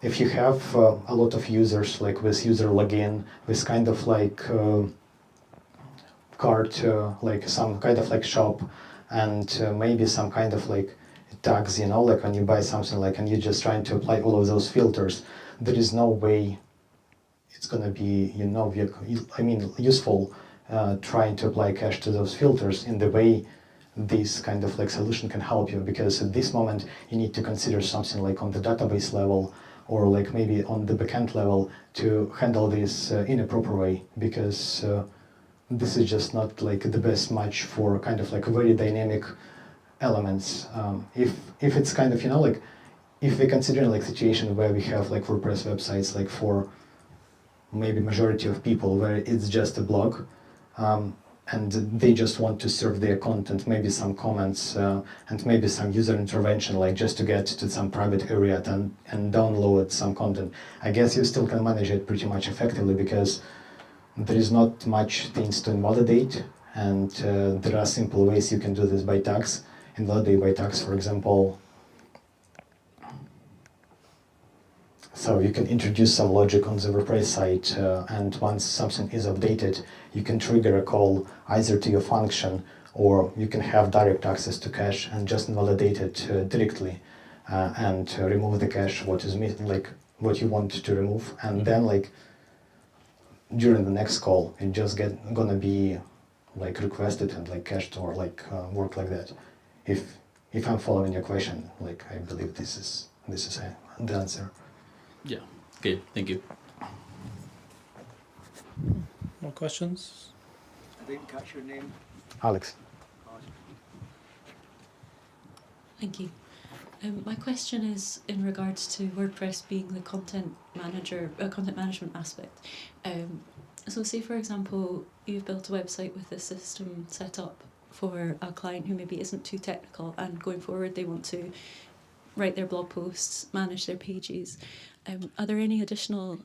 if you have a lot of users, like with user login, with kind of like cart, like some kind of like shop, and maybe some kind of like tags, you know, like when you buy something, like, and you're just trying to apply all of those filters, there is no way it's gonna be, you know, I mean, useful trying to apply cache to those filters in the way this kind of like solution can help you, because at this moment you need to consider something like on the database level or like maybe on the backend level to handle this in a proper way, because this is just not like the best match for kind of like very dynamic elements. If it's kind of, you know, like if we consider like situation where we have like WordPress websites like for maybe majority of people where it's just a blog, and they just want to serve their content, maybe some comments and maybe some user intervention, like just to get to some private area and download some content. I guess you still can manage it pretty much effectively because there is not much things to invalidate, and there are simple ways you can do this by tags. Invalidate by tags, for example. So you can introduce some logic on the WordPress site, and once something is updated, you can trigger a call either to your function, or you can have direct access to cache and just invalidate it directly and remove the cache, what is missing, like what you want to remove, and then like during the next call, it just gonna be like requested and like cached or like work like that. If I'm following your question, like I believe this is the answer. Yeah. Okay. Thank you. More questions? I didn't catch your name. Alex. Thank you. My question is in regards to WordPress being the content management aspect. So say, for example, you've built a website with a system set up for a client who maybe isn't too technical, and going forward they want to write their blog posts, manage their pages. Are there any additional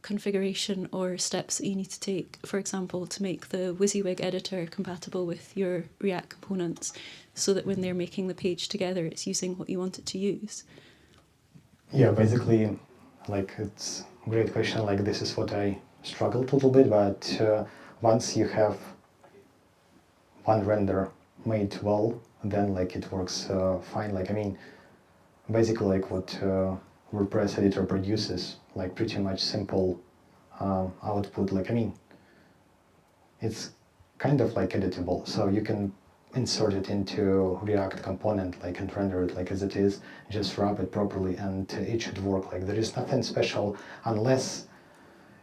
configuration or steps that you need to take, for example, to make the WYSIWYG editor compatible with your React components, so that when they're making the page together, it's using what you want it to use? Yeah, basically, like it's a great question. Like this is what I struggled a little bit, but once you have one render made well, then like it works fine. Like I mean, basically like what WordPress editor produces, like pretty much simple output. Like I mean, it's kind of like editable, so you can insert it into React component, like, and render it like as it is, just wrap it properly, and it should work. Like there is nothing special unless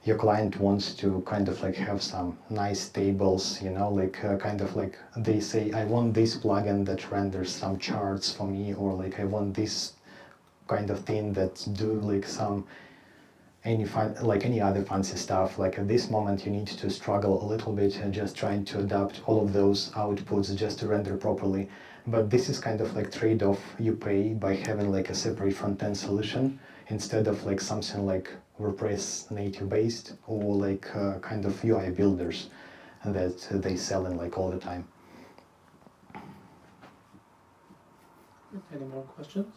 your client wants to kind of like have some nice tables, you know, like kind of like they say, I want this plugin that renders some charts for me, or like I want this kind of thing that do like some any other fancy stuff. Like at this moment you need to struggle a little bit and just trying to adapt all of those outputs just to render properly. But this is kind of like trade-off you pay by having like a separate front-end solution instead of like something like WordPress native based, or like kind of UI builders that they sell in like all the time. Any more questions?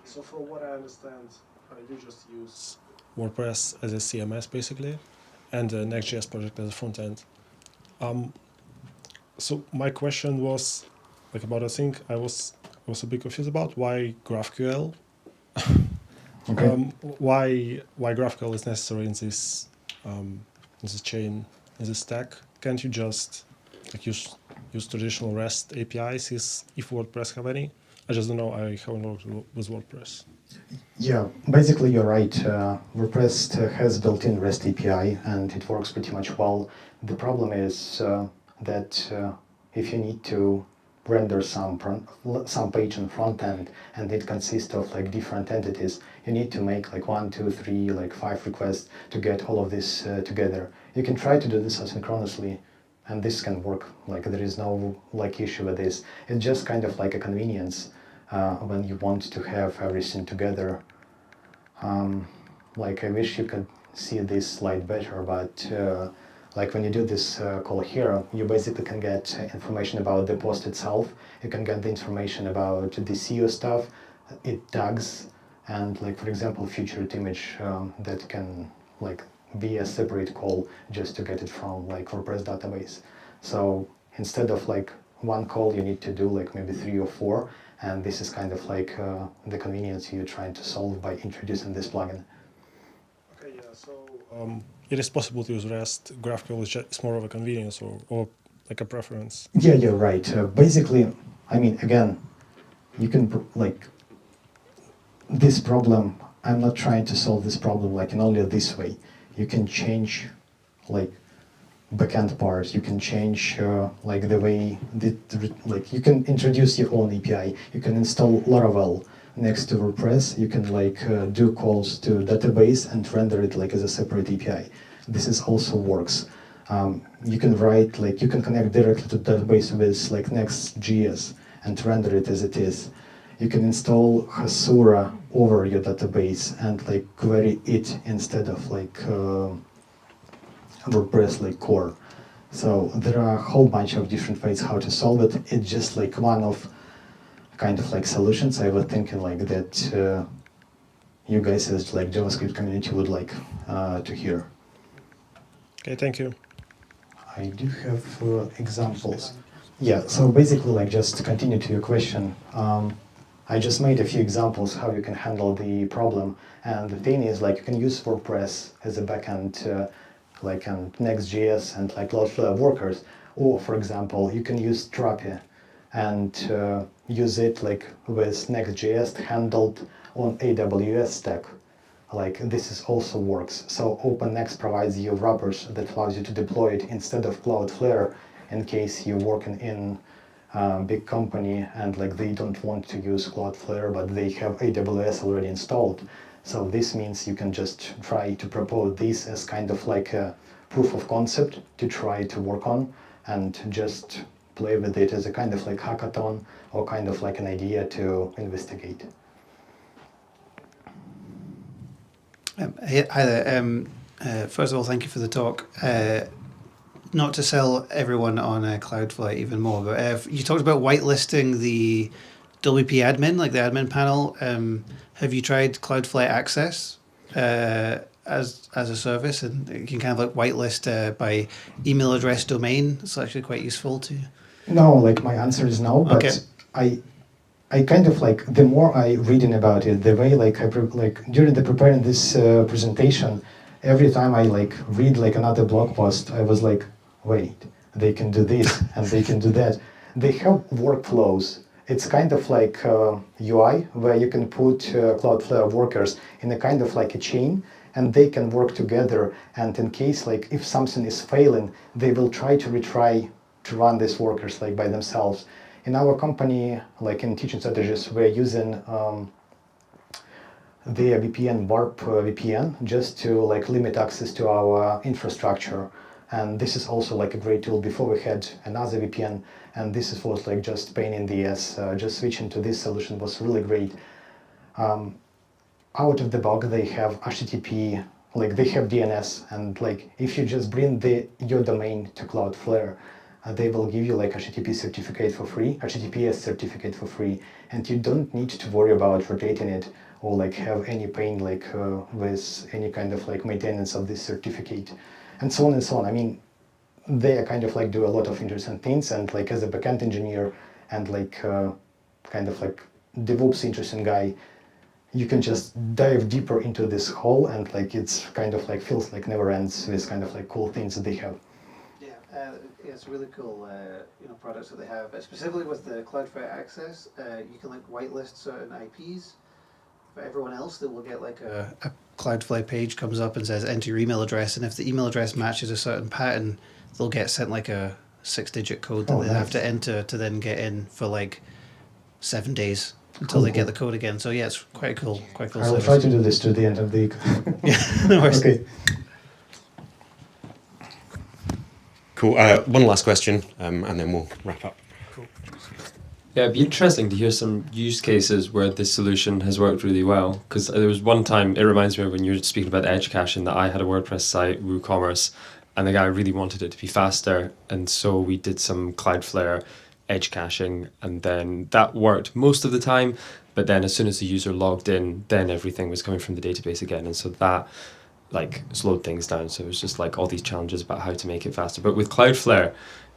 So from what I understand, you just use WordPress as a CMS basically, and the Next.js project as a front end. So my question was like about a thing I was a bit confused about. Why GraphQL? Okay. Why GraphQL is necessary in this chain, in this stack? Can't you just like use traditional REST APIs if WordPress have any? I just don't know, I haven't worked with WordPress. Yeah, basically you're right. WordPress has built-in REST API and it works pretty much well. The problem is that if you need to render some page in front end and it consists of like different entities, you need to make like 1, 2, 3, like 5 requests to get all of this together. You can try to do this asynchronously, and this can work. Like there is no like issue with this. It's just kind of like a convenience when you want to have everything together. Like I wish you could see this slide better, but like when you do this call here, you basically can get information about the post itself. You can get the information about the SEO stuff, it tags, and like for example, featured image that can like be a separate call just to get it from like WordPress database. So instead of like one call, you need to do like maybe 3 or 4, and this is kind of like the convenience you're trying to solve by introducing this plugin. Okay, yeah. So it is possible to use REST. GraphQL is just more of a convenience or like a preference. Yeah, you're right. Basically, I mean, again, you can like this problem. I'm not trying to solve this problem like in only this way. You can change like backend parts. You can change like the way like you can introduce your own API. You can install Laravel next to WordPress. You can like do calls to database and render it like as a separate API. This is also works. You can write like you can connect directly to database with like Next.js and render it as it is. You can install Hasura over your database and like query it instead of like WordPress like core. So there are a whole bunch of different ways how to solve it. It's just like one of kind of like solutions I was thinking like that you guys as like JavaScript community would like to hear. Okay, thank you. I do have examples. Yeah, so basically like just to continue to your question, I just made a few examples how you can handle the problem, and the thing is like you can use WordPress as a backend like Next.js and like Cloudflare Workers, or for example you can use Strapi and use it like with Next.js handled on AWS stack. Like this is also works. So OpenNext provides you wrappers that allows you to deploy it instead of Cloudflare in case you're working in big company and like they don't want to use Cloudflare but they have AWS already installed. So this means you can just try to propose this as kind of like a proof of concept to try to work on and just play with it as a kind of like hackathon or kind of like an idea to investigate. Hi there. First of all, thank you for the talk. Not to sell everyone on Cloudflare even more, but you talked about whitelisting the WP admin, like the admin panel. Have you tried Cloudflare Access as a service? And you can kind of like whitelist by email address domain. It's actually quite useful too. No, like my answer is no, but okay. I kind of like, the more I reading about it, the way like like during the preparing this presentation, every time I like read like another blog post, I was like, wait, they can do this and they can do that. They have workflows. It's kind of like UI where you can put Cloudflare Workers in a kind of like a chain and they can work together, and in case like if something is failing, they will try to retry to run these workers like by themselves. In our company, like in teaching strategies, we're using the VPN, Warp VPN, just to like limit access to our infrastructure. And this is also like a great tool. Before we had another VPN, and this was like just pain in the ass. Just switching to this solution was really great. Out of the box, they have HTTP, like they have DNS, and like if you just bring your domain to Cloudflare, they will give you like HTTP certificate for free, HTTPS certificate for free, and you don't need to worry about rotating it or like have any pain like with any kind of like maintenance of this certificate, and so on and so on. I mean, they kind of like do a lot of interesting things, and like as a backend engineer and like kind of like DevOps interesting guy, you can just dive deeper into this hole, and like it's kind of like feels like never ends with kind of like cool things that they have. It's really cool, products that they have. But specifically with the Cloudflare Access, you can like whitelist certain IPs. For everyone else, that will get like a Cloudflare page comes up and says enter your email address, and if the email address matches a certain pattern, they'll get sent like a 6-digit code that they have to enter to then get in for like 7 days until they get the code again. So yeah, it's quite cool. Quite cool. I will try to do this to the end of the. Yeah, no worries. Okay. Cool. One last question, and then we'll wrap up. Cool. Yeah, it'd be interesting to hear some use cases where this solution has worked really well. Because there was one time, it reminds me of when you were speaking about edge caching, that I had a WordPress site, WooCommerce, and the guy really wanted it to be faster, and so we did some Cloudflare edge caching, and then that worked most of the time. But then as soon as the user logged in, then everything was coming from the database again, and so that like slowed things down. So it was just like all these challenges about how to make it faster. But with Cloudflare,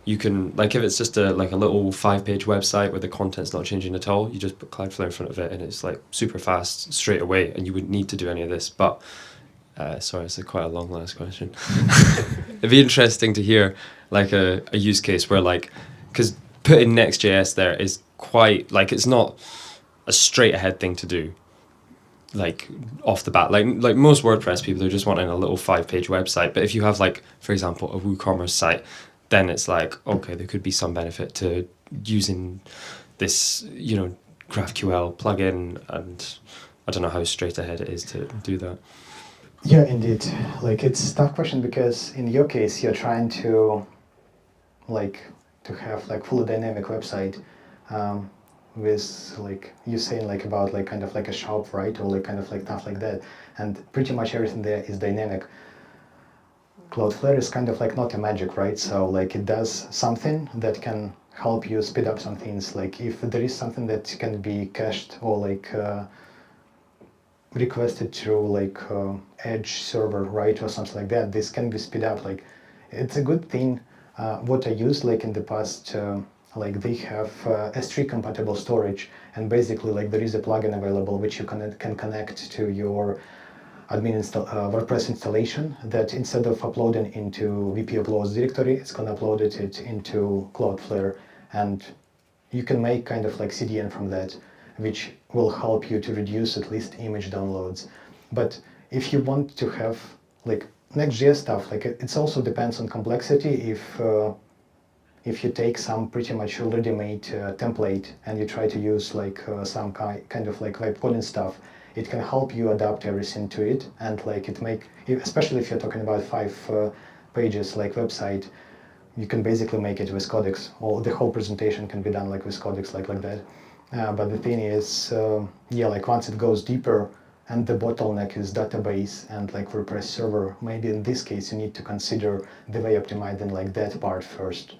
you can, like, if it's just a little 5-page website where the content's not changing at all, you just put Cloudflare in front of it and it's like super fast straight away, and you wouldn't need to do any of this. But sorry, it's quite a long last question. It'd be interesting to hear like a use case where, like, because putting Next.js there is quite, like, it's not a straight ahead thing to do, like off the bat. Like most WordPress people are just wanting a little 5-page website. But if you have, like, for example, a WooCommerce site, then it's like, okay, there could be some benefit to using this, you know, GraphQL plugin, and I don't know how straight ahead it is to do that. Yeah, indeed. Like, it's a tough question because in your case, you're trying to, like, to have like fully dynamic website with, like, you saying like about like kind of like a shop, right? Or like kind of like stuff like that. And pretty much everything there is dynamic. Cloudflare is kind of like not a magic, right? So like it does something that can help you speed up some things. Like if there is something that can be cached or like requested through like edge server, right, or something like that, this can be speed up. Like, it's a good thing. What I used like in the past, like they have S3 compatible storage, and basically like there is a plugin available which you can connect to your admin WordPress installation, that instead of uploading into VP uploads directory, it's gonna upload it into Cloudflare, and you can make kind of like CDN from that, which will help you to reduce at least image downloads. But if you want to have like Next.js stuff, like it also depends on complexity. If you take some pretty much already made template and you try to use like some kind of like vibe coding stuff, it can help you adapt everything to it, and like it make, especially if you're talking about 5 pages like website, you can basically make it with Codex, or the whole presentation can be done like with Codex, like that. But the thing is, yeah, like once it goes deeper and the bottleneck is database and like WordPress server, maybe in this case you need to consider the way optimizing like that part first.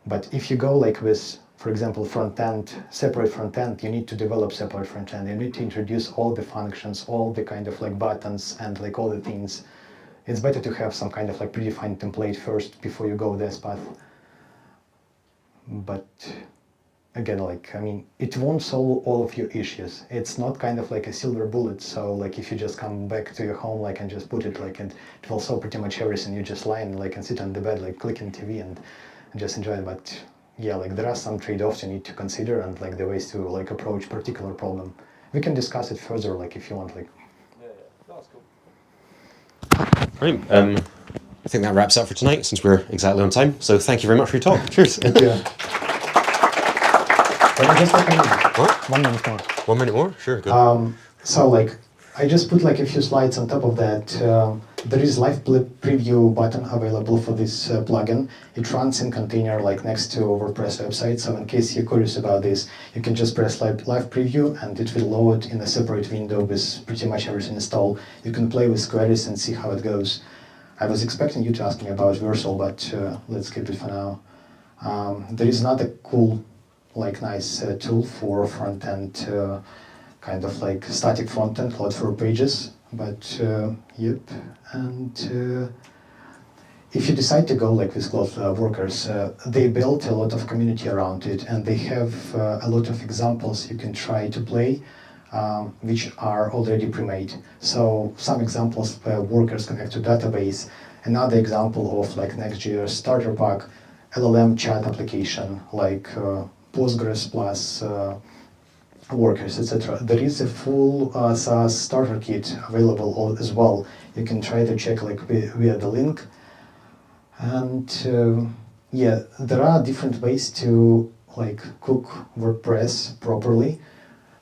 But if you go like with, for example, front-end, separate front-end, you need to develop separate front-end. You need to introduce all the functions, all the kind of like buttons and like all the things. It's better to have some kind of like predefined template first before you go this path. But again, like, I mean, it won't solve all of your issues. It's not kind of like a silver bullet. So like if you just come back to your home like and just put it like, and it will solve pretty much everything. You just lie and like and sit on the bed like clicking TV and just enjoy it. But yeah, like there are some trade-offs you need to consider and like the ways to like approach particular problem. We can discuss it further like if you want, like. Yeah, that's cool. Brilliant. I think that wraps up for tonight since we're exactly on time. So thank you very much for your talk. Cheers. Thank you. Can I just take a minute? What? 1 minute more. 1 minute more? Sure, go. So like I just put like a few slides on top of that. There is live preview button available for this plugin. It runs in container like next to WordPress website. So in case you're curious about this, you can just press live preview and it will load in a separate window with pretty much everything installed. You can play with queries and see how it goes. I was expecting you to ask me about Versal, but let's keep it for now. There is another cool, like nice tool for front-end, kind of like static front-end, Cloudflare pages. But yep, and if you decide to go like with Cloudflare Workers, they built a lot of community around it, and they have a lot of examples you can try to play, which are already pre-made. So some examples where Workers connect to database, another example of like Next.js starter pack, LLM chat application like Postgres plus Workers, etc. There is a full SaaS starter kit available as well. You can try to check like via the link. And yeah, there are different ways to like cook WordPress properly.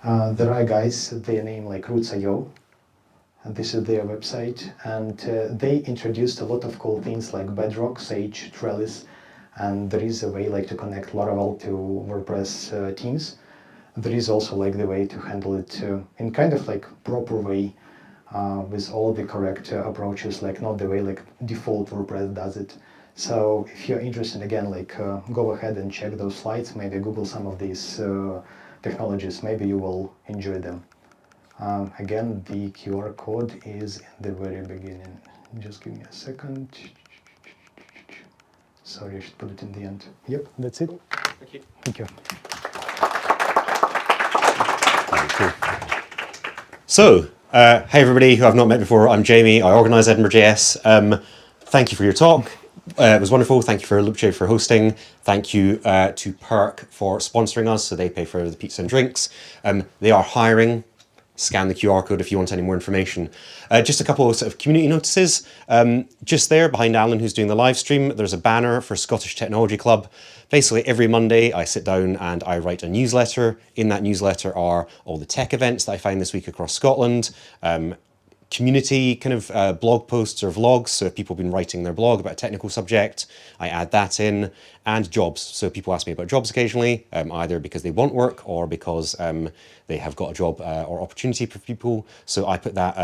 There are guys, they name like Roots.io, and this is their website. And they introduced a lot of cool things like Bedrock, Sage, Trellis, and there is a way like to connect Laravel to WordPress themes. There is also like the way to handle it in kind of like proper way. with all the correct approaches, like not the way like default WordPress does it. So if you're interested, again, like go ahead and check those slides, maybe Google some of these technologies, maybe you will enjoy them. Again, the QR code is in the very beginning. Just give me a second. Sorry, I should put it in the end. Yep, that's it. Thank you. Thank you. Cool. So, hey everybody who I've not met before, I'm Jamie, I organise EdinburghJS. Thank you for your talk. It was wonderful. Thank you for Loopjay for hosting. Thank you to Perk for sponsoring us, so they pay for the pizza and drinks. They are hiring. Scan the QR code if you want any more information. Just a couple of sort of community notices. Just there behind Alan, who's doing the live stream, there's a banner for Scottish Technology Club. Basically, every Monday I sit down and I write a newsletter. In that newsletter are all the tech events that I find this week across Scotland, community kind of blog posts or vlogs, so if people have been writing their blog about a technical subject, I add that in, and jobs. So people ask me about jobs occasionally, either because they want work or because they have got a job or opportunity for people. So I put that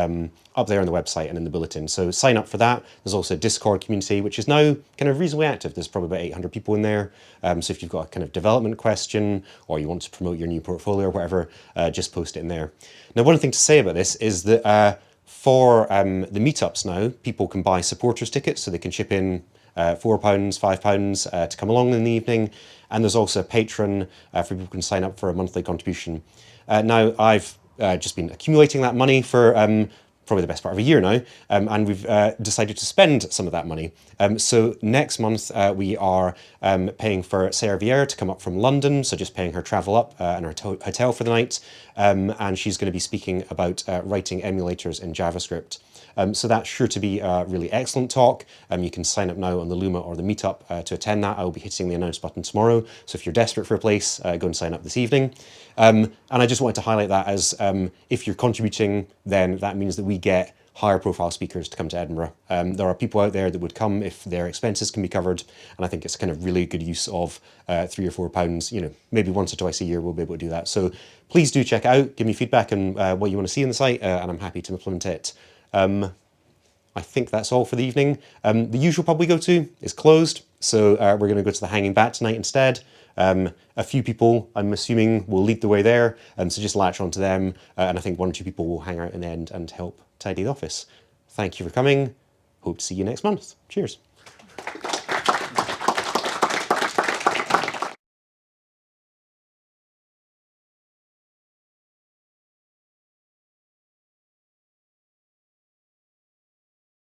up there on the website and in the bulletin. So sign up for that. There's also a Discord community, which is now kind of reasonably active. There's probably about 800 people in there. So if you've got a kind of development question or you want to promote your new portfolio or whatever, just post it in there. Now, one thing to say about this is that for the meetups now, people can buy supporters tickets, so they can chip in £4, £5 to come along in the evening. And there's also a Patreon for people who can sign up for a monthly contribution. Now, I've just been accumulating that money for probably the best part of a year now, and we've decided to spend some of that money. So next month we are paying for Sarah Vieira to come up from London, so just paying her travel up and her hotel for the night, and she's going to be speaking about writing emulators in JavaScript. So that's sure to be a really excellent talk. You can sign up now on the Luma or the Meetup to attend that. I will be hitting the announce button tomorrow. So if you're desperate for a place, go and sign up this evening. And I just wanted to highlight that as if you're contributing, then that means that we get higher profile speakers to come to Edinburgh. There are people out there that would come if their expenses can be covered. And I think it's kind of really good use of £3 or £4, you know, maybe once or twice a year we'll be able to do that. So please do check it out, give me feedback on what you want to see in the site, and I'm happy to implement it. I think that's all for the evening. The usual pub we go to is closed, so we're going to go to the Hanging Bat tonight instead. A few people, I'm assuming, will lead the way there, so just latch onto them, and I think 1 or 2 people will hang out in the end and help tidy the office. Thank you for coming. Hope to see you next month. Cheers.